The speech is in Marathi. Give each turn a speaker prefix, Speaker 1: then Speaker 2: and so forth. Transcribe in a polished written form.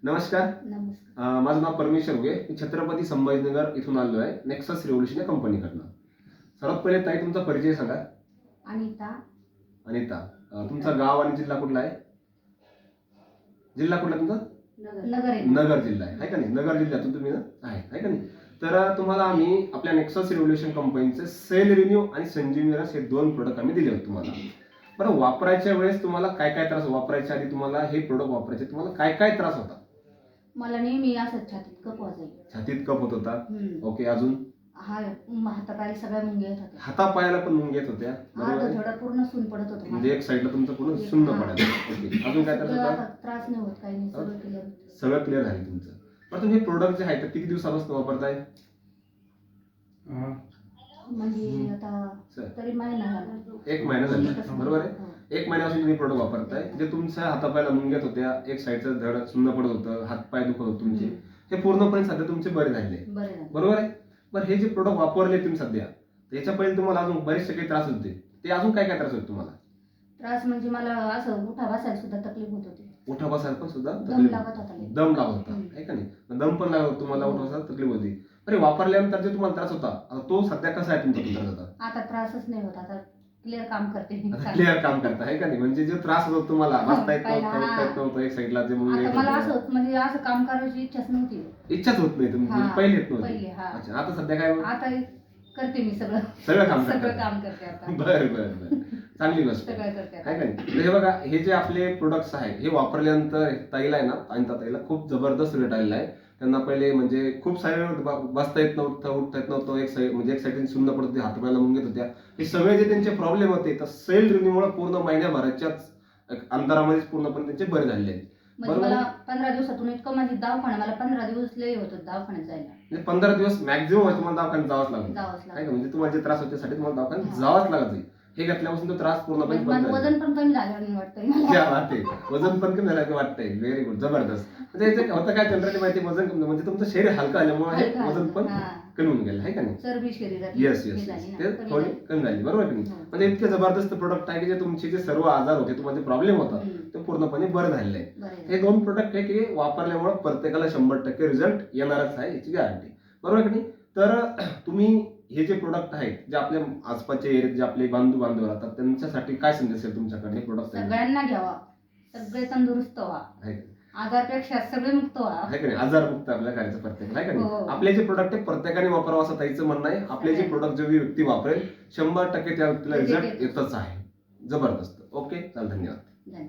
Speaker 1: नमस्कार.
Speaker 2: नमस्कार.
Speaker 1: माझं नाव परमेश्वर उगे. मी छत्रपती संभाजीनगर इथून आलो आहे नेक्सस रिव्होल्यूशन या कंपनीकडनं. सर्वात पहिले ताई तुमचा परिचय सांगा.
Speaker 2: अनिता.
Speaker 1: अनिता, तुमचं गाव आणि जिल्हा कुठला आहे? जिल्हा कुठला तुमचा?
Speaker 2: नगर
Speaker 1: नगर जिल्हा आहे का नाही? नगर जिल्ह्यातून तुम्ही आहे का नाही? तर तुम्हाला आम्ही आपल्या नेक्सस रिव्होल्यूशन कंपनीचे सेल रिन्यू आणि संजीवनी रस हे 2 प्रोडक्ट आम्ही दिले होते तुम्हाला. बरं, वापरायच्या वेळेस तुम्हाला काय काय त्रास, वापरायच्या आधी तुम्हाला हे प्रोडक्ट वापरायचे तुम्हाला काय काय त्रास होता?
Speaker 2: मला नेहमी असं छातीत कप वाजायचं.
Speaker 1: छातीत कप होत होता. ओके, अजून?
Speaker 2: हातापायला सगळ्या मुंग्या येत होत्या.
Speaker 1: हातापायाला पण मुंग्या येत होत्या.
Speaker 2: थोडा पूर्ण सून पडत होतं.
Speaker 1: म्हणजे एक साईडला तुमचं पूर्ण शून्य पडायचं. ओके, अजून काय त्रास होता?
Speaker 2: त्रास नाही होत, काही नाही, सगळं क्लिअर.
Speaker 1: सगळं क्लिअर झालं तुमचं. पण तुम्ही हे प्रोडक्ट जे आहे ते किती दिवसापासून वापरताय?
Speaker 2: म्हणजे आता तरी महिना झाला.
Speaker 1: 1 महिना झाला, बरोबर आहे. 1 महिन्यापासून तुम्ही प्रोडक्ट वापरताय. जे तुमच्या हातापायाला मुंग्या येत होत्या, एक साईडचं धड सुन्न पडत होतं, हातपाय दुखत होते तुमचे, हे पूर्णपणे सध्या तुमचे बरे झाले, बरोबर आहे. पण हे जे प्रोडक्ट वापरले तुम्ही सध्या, याच्या पहिले तुम्हाला अजून बरेचसे काही त्रास होते. ते अजून काय काय त्रास होते तुम्हाला?
Speaker 2: त्रास म्हणजे मला असं उठा बसायला सुद्धा तकलीफ होत होती.
Speaker 1: उठा बसायला पण सुद्धा
Speaker 2: दम लागत होता.
Speaker 1: दम लागत होता, आहे का नाही? दम पण लागत होता तुम्हाला, उठा बसायला तकलीफ होती. अरे, वापरल्यानंतर जे तुम्हाला त्रास होता, आता तो सध्या कसा आहे तुमचा त्रास होता?
Speaker 2: आता त्रासच नाही होत. आता क्लिअर काम करते.
Speaker 1: क्लिअर काम करता, आहे का नाही? म्हणजे जे त्रास होता तुम्हाला, बसता येत नव्हतं, उठता येत नव्हतं, एक साईडला जे मुंग्या
Speaker 2: मला असं म्हणजे असं काम करायची इच्छाच नव्हती.
Speaker 1: इच्छाच होत नाही तुम्ही, पहिले येत नव्हती. अच्छा, आता सध्या काय?
Speaker 2: आता करते मी सगळं
Speaker 1: काम
Speaker 2: करते आता.
Speaker 1: बरं, चांगली गोष्ट आहे का नाही? हे बघा, हे जे आपले प्रोडक्ट्स आहेत हे वापरल्यानंतर ताईला आहे ना, अनिता ताईला खूप जबरदस्त रिझल्ट आलेला आहे. त्यांना पहिले म्हणजे खूप सारे बसता येत नव्हतं, उठता येत नव्हतं, एक साईड सुन्न पडत होती, हातापायाला मुंग्या येत होत्या. हे सगळे जे त्यांचे प्रॉब्लेम होते तर सेल रिन्यूमुळे पूर्ण महिन्याभराच्याच अंतरामध्येच पूर्णपणे त्यांचे बरे झालेले आहेत.
Speaker 2: मला 15 दिवसातून इतकं माझी दवाखाना, मला 15 दिवस लय होतं दवाखान्यात जायला.
Speaker 1: म्हणजे 15 दिवस मॅक्झिमम तुम्हाला दवाखान्यात जावंच लागलं,
Speaker 2: आहे
Speaker 1: का? म्हणजे तुम्हाला जे त्रास होते साठी तुम्हाला दवाखान्यात जावंच लागत. हे घेतल्यापासून तो त्रास पूर्णपणे बंद झाला.
Speaker 2: वजन पण कमी झालं वाटतंय.
Speaker 1: क्या बात आहे, वजन पण कमी झालं वाटतंय. व्हेरी गुड, जबरदस्त. म्हणजे याचं होतं काय, जनरली माहिती, वजन कमी म्हणजे तुमचं शरीर हलकं आल्यामुळे हे वजन पण कमी होऊन गेलं, आहे का नाही?
Speaker 2: चरबी शरीरात
Speaker 1: येस, ते थोडी कमी झाली, बरोबर की नाही? म्हणजे इतके जबरदस्त प्रोडक्ट आहे की जे तुमचे जे सर्व आजार होते, तुम्हाला प्रॉब्लेम होता, ते पूर्णपणे बरं झालेले आहे. हे 2 प्रोडक्ट आहे की वापरल्यामुळे प्रत्येकाला 100% रिझल्ट येणारच आहे, याची गॅरंटी, बरोबर की नाही? तर तुम्ही हे जे प्रोडक्ट आहेत, जे आपल्या आसपासच्या एरियात जे आपले बांधव राहतात, त्यांच्यासाठी काय संदेश आहे तुमच्याकडे? हे प्रोडक्ट
Speaker 2: सगळ्यांना घ्यावा, सगळे तंदुरुस्त व्हा, आजारपेक्षा सगळे मुक्त व्हा,
Speaker 1: आहे का नाही? आजार मुक्त आपल्या करायचं प्रत्येक, आहे का नाही? आपले जे प्रोडक्ट आहे प्रत्येकाने वापरावं असं ताईचं म्हणणं आहे. आपले जे प्रोडक्ट जो व्यक्ती वापरेल 100% त्या व्यक्तीला रिझल्ट येतच आहे. जबरदस्त. ओके, चल, धन्यवाद.